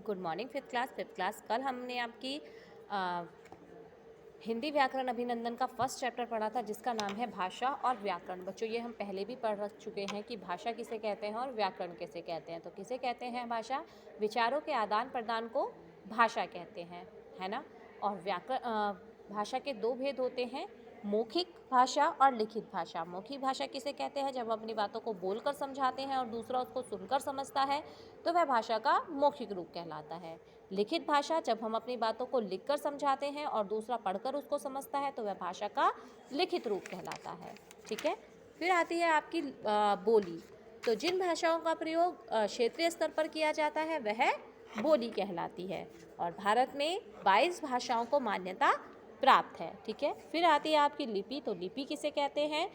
Good morning fifth class. कल हमने आपकी हिंदी व्याकरण अभिनंदन का फर्स्ट चैप्टर पढ़ा था जिसका नाम है भाषा और व्याकरण। बच्चों ये हम पहले भी पढ़ रख चुके हैं कि भाषा किसे कहते हैं और व्याकरण किसे कहते हैं। तो किसे कहते हैं भाषा? विचारों के आदान प्रदान को भाषा कहते हैं, है ना। और व्याकरण भाषा के दो भेद होते हैं, मौखिक भाषा और लिखित भाषा। मौखिक भाषा किसे कहते हैं? जब हम अपनी बातों को बोलकर समझाते हैं और दूसरा उसको सुनकर समझता है तो वह भाषा का मौखिक रूप कहलाता है। लिखित भाषा जब हम अपनी बातों को लिखकर समझाते हैं और दूसरा पढ़कर उसको समझता है तो वह भाषा का लिखित रूप कहलाता है। ठीक है। फिर आती है आपकी बोली। तो जिन भाषाओं का प्रयोग क्षेत्रीय स्तर पर किया जाता है वह बोली कहलाती है। और भारत में 22 भाषाओं को मान्यता प्राप्त है। ठीक है। फिर आती है आपकी लिपि। तो लिपि किसे कहते हैं?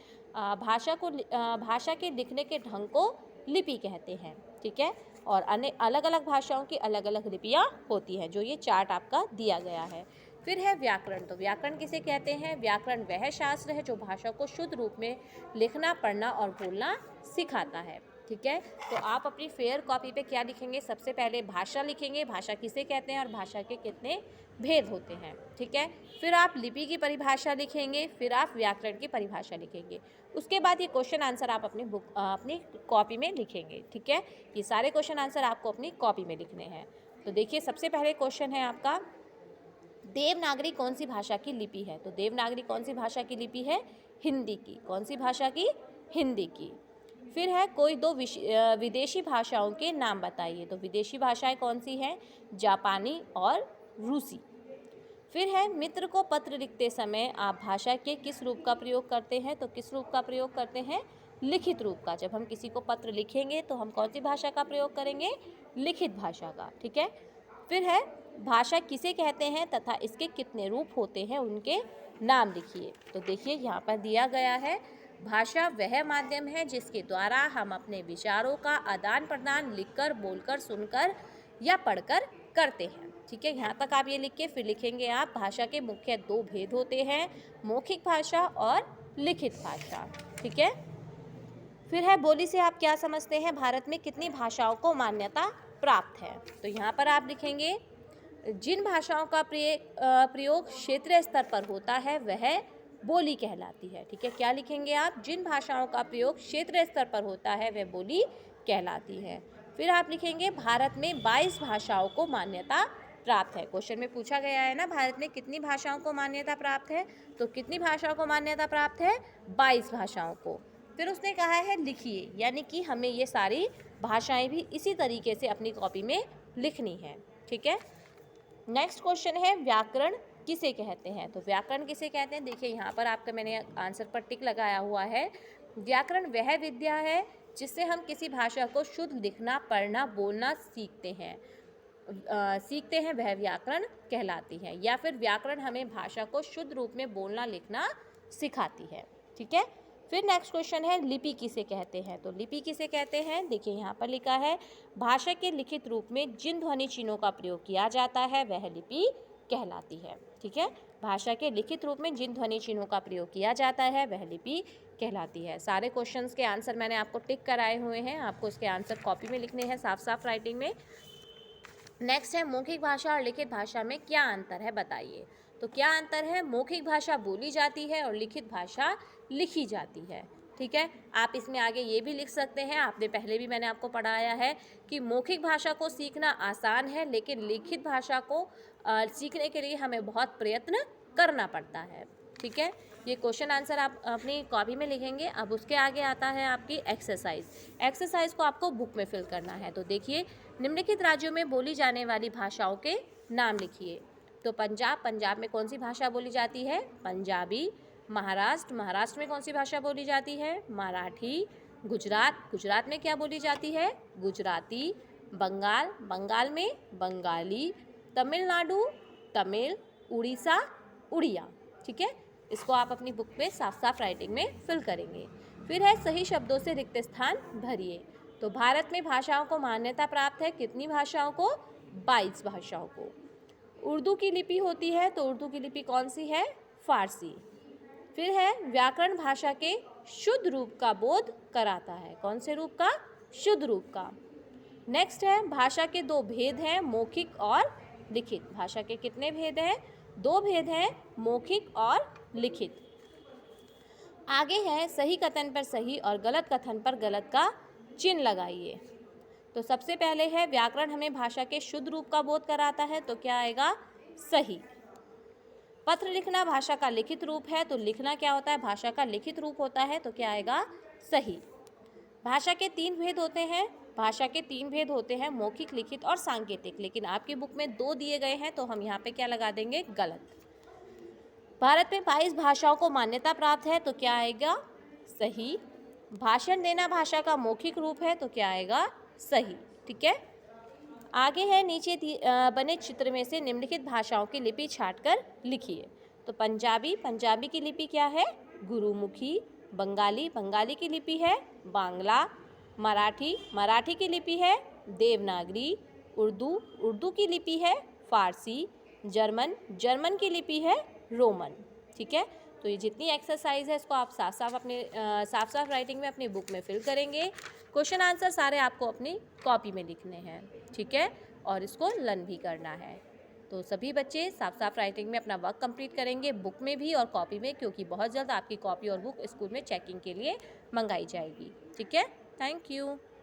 भाषा के लिखने के ढंग को लिपि कहते हैं। ठीक है। और अन्य अलग अलग भाषाओं की अलग अलग लिपियाँ होती हैं, जो ये चार्ट आपका दिया गया है। फिर है व्याकरण। तो व्याकरण किसे कहते हैं? व्याकरण वह शास्त्र है जो भाषा को शुद्ध रूप में लिखना, पढ़ना और बोलना सिखाता है। ठीक है। तो आप अपनी फेयर कॉपी पे क्या लिखेंगे? सबसे पहले भाषा लिखेंगे, भाषा किसे कहते हैं और भाषा के कितने भेद होते हैं। ठीक है। फिर आप लिपि की परिभाषा लिखेंगे, फिर आप व्याकरण की परिभाषा लिखेंगे। उसके बाद ये क्वेश्चन आंसर आप अपनी कॉपी में लिखेंगे। ठीक है। ये सारे क्वेश्चन आंसर आपको अपनी कॉपी में लिखने हैं। तो देखिए, सबसे पहले क्वेश्चन है आपका, देवनागरी कौन सी भाषा की लिपि है? तो देवनागरी कौन सी भाषा की लिपि है? हिंदी की। कौन सी भाषा की? हिंदी की। फिर है, कोई दो विदेशी भाषाओं के नाम बताइए। तो विदेशी भाषाएं कौन सी हैं? जापानी और रूसी। फिर है, मित्र को पत्र लिखते समय आप भाषा के किस रूप का प्रयोग करते हैं? तो किस रूप का प्रयोग करते हैं? लिखित रूप का। जब हम किसी को पत्र लिखेंगे तो हम कौन सी भाषा का प्रयोग करेंगे? लिखित भाषा का। ठीक है। फिर है, भाषा किसे कहते हैं तथा इसके कितने रूप होते हैं, उनके नाम लिखिए। तो देखिए, यहाँ पर दिया गया है, भाषा वह माध्यम है जिसके द्वारा हम अपने विचारों का आदान प्रदान लिखकर, बोलकर, सुनकर या पढ़कर करते हैं। ठीक है। यहाँ तक आप ये लिख के फिर लिखेंगे आप, भाषा के मुख्य दो भेद होते हैं, मौखिक भाषा और लिखित भाषा। ठीक है। फिर है, बोली से आप क्या समझते हैं? भारत में कितनी भाषाओं को मान्यता प्राप्त है? तो यहाँ पर आप लिखेंगे, जिन भाषाओं का प्रयोग क्षेत्रीय स्तर पर होता है वह बोली कहलाती है। ठीक है। क्या लिखेंगे आप? जिन भाषाओं का प्रयोग क्षेत्रीय स्तर पर होता है वह बोली कहलाती है। फिर आप लिखेंगे, भारत में 22 भाषाओं को मान्यता प्राप्त है। क्वेश्चन में पूछा गया है ना, भारत में कितनी भाषाओं को मान्यता प्राप्त है? तो कितनी भाषाओं को मान्यता प्राप्त है? 22 भाषाओं को। फिर उसने कहा है लिखिए, यानी कि हमें ये सारी भाषाएं भी इसी तरीके से अपनी कॉपी में लिखनी है। ठीक है। नेक्स्ट क्वेश्चन है, व्याकरण किसे कहते हैं? तो व्याकरण किसे कहते हैं? देखिए, यहाँ पर आपका मैंने आंसर पर टिक लगाया हुआ है। व्याकरण वह विद्या है जिससे हम किसी भाषा को शुद्ध लिखना, पढ़ना, बोलना सीखते हैं। वह व्याकरण कहलाती है। या फिर व्याकरण हमें भाषा को शुद्ध रूप में बोलना, लिखना सिखाती है। ठीक है। फिर नेक्स्ट क्वेश्चन है, लिपि किसे कहते हैं? तो लिपि किसे कहते हैं? देखिए, यहाँ पर लिखा है, भाषा के लिखित रूप में जिन ध्वनि चिन्हों का प्रयोग किया जाता है वह लिपि कहलाती है। ठीक है। भाषा के लिखित रूप में जिन ध्वनि चिन्हों का प्रयोग किया जाता है वह लिपि कहलाती है। सारे क्वेश्चंस के आंसर मैंने आपको टिक कराए हुए हैं, आपको इसके आंसर कॉपी में लिखने हैं, साफ साफ राइटिंग में। नेक्स्ट है, मौखिक भाषा और लिखित भाषा में क्या अंतर है, बताइए। तो क्या अंतर है? मौखिक भाषा बोली जाती है और लिखित भाषा लिखी जाती है। ठीक है। आप इसमें आगे ये भी लिख सकते हैं, आपने पहले भी मैंने आपको पढ़ाया है कि मौखिक भाषा को सीखना आसान है, लेकिन लिखित भाषा को सीखने के लिए हमें बहुत प्रयत्न करना पड़ता है। ठीक है। ये क्वेश्चन आंसर आप अपनी कॉपी में लिखेंगे। अब उसके आगे आता है आपकी एक्सरसाइज। एक्सरसाइज को आपको बुक में फिल करना है। तो देखिए, निम्नलिखित राज्यों में बोली जाने वाली भाषाओं के नाम लिखिए। तो पंजाब में कौन सी भाषा बोली जाती है? पंजाबी। महाराष्ट्र में कौन सी भाषा बोली जाती है? मराठी। गुजरात में क्या बोली जाती है? गुजराती। बंगाल में बंगाली। तमिलनाडु तमिल। उड़ीसा उड़िया। ठीक है। इसको आप अपनी बुक में साफ साफ राइटिंग में फिल करेंगे। फिर है, सही शब्दों से रिक्त स्थान भरिए। तो भारत में भाषाओं को मान्यता प्राप्त है, कितनी भाषाओं को? 22 भाषाओं को। उर्दू की लिपि होती है, तो उर्दू की लिपि कौन सी है? फारसी। फिर है, व्याकरण भाषा के शुद्ध रूप का बोध कराता है। कौन से रूप का? शुद्ध रूप का। नेक्स्ट है भाषा के दो भेद हैं, मौखिक और लिखित। भाषा के कितने भेद हैं? दो भेद हैं, मौखिक और लिखित। आगे है सही कथन पर सही और गलत कथन पर गलत का चिन्ह लगाइए। तो सबसे पहले है व्याकरण हमें भाषा के शुद्ध रूप का बोध कराता है, तो क्या आएगा? सही। पत्र लिखना भाषा का लिखित रूप है, तो लिखना क्या होता है? भाषा का लिखित रूप होता है, तो क्या आएगा? सही। भाषा के तीन भेद होते हैं, भाषा के तीन भेद होते हैं, मौखिक, लिखित और सांकेतिक, लेकिन आपकी बुक में दो दिए गए हैं, तो हम यहाँ पे क्या लगा देंगे? गलत। भारत में 22 भाषाओं को मान्यता प्राप्त है, तो क्या आएगा? सही। भाषण देना भाषा का मौखिक रूप है, तो क्या आएगा? सही। ठीक है। आगे है नीचे बने चित्र में से निम्नलिखित भाषाओं की लिपि छांटकर लिखिए। तो पंजाबी की लिपि क्या है? गुरुमुखी। बंगाली की लिपि है बांग्ला। मराठी की लिपि है देवनागरी। उर्दू की लिपि है फारसी। जर्मन की लिपि है रोमन। ठीक है। तो ये जितनी एक्सरसाइज है इसको आप साफ साफ राइटिंग में अपनी बुक में फिल करेंगे। क्वेश्चन आंसर सारे आपको अपनी कॉपी में लिखने हैं। ठीक है। और इसको लर्न भी करना है। तो सभी बच्चे साफ साफ राइटिंग में अपना वर्क कंप्लीट करेंगे, बुक में भी और कॉपी में, क्योंकि बहुत जल्द आपकी कॉपी और बुक स्कूल में चेकिंग के लिए मंगाई जाएगी। ठीक है। Thank you.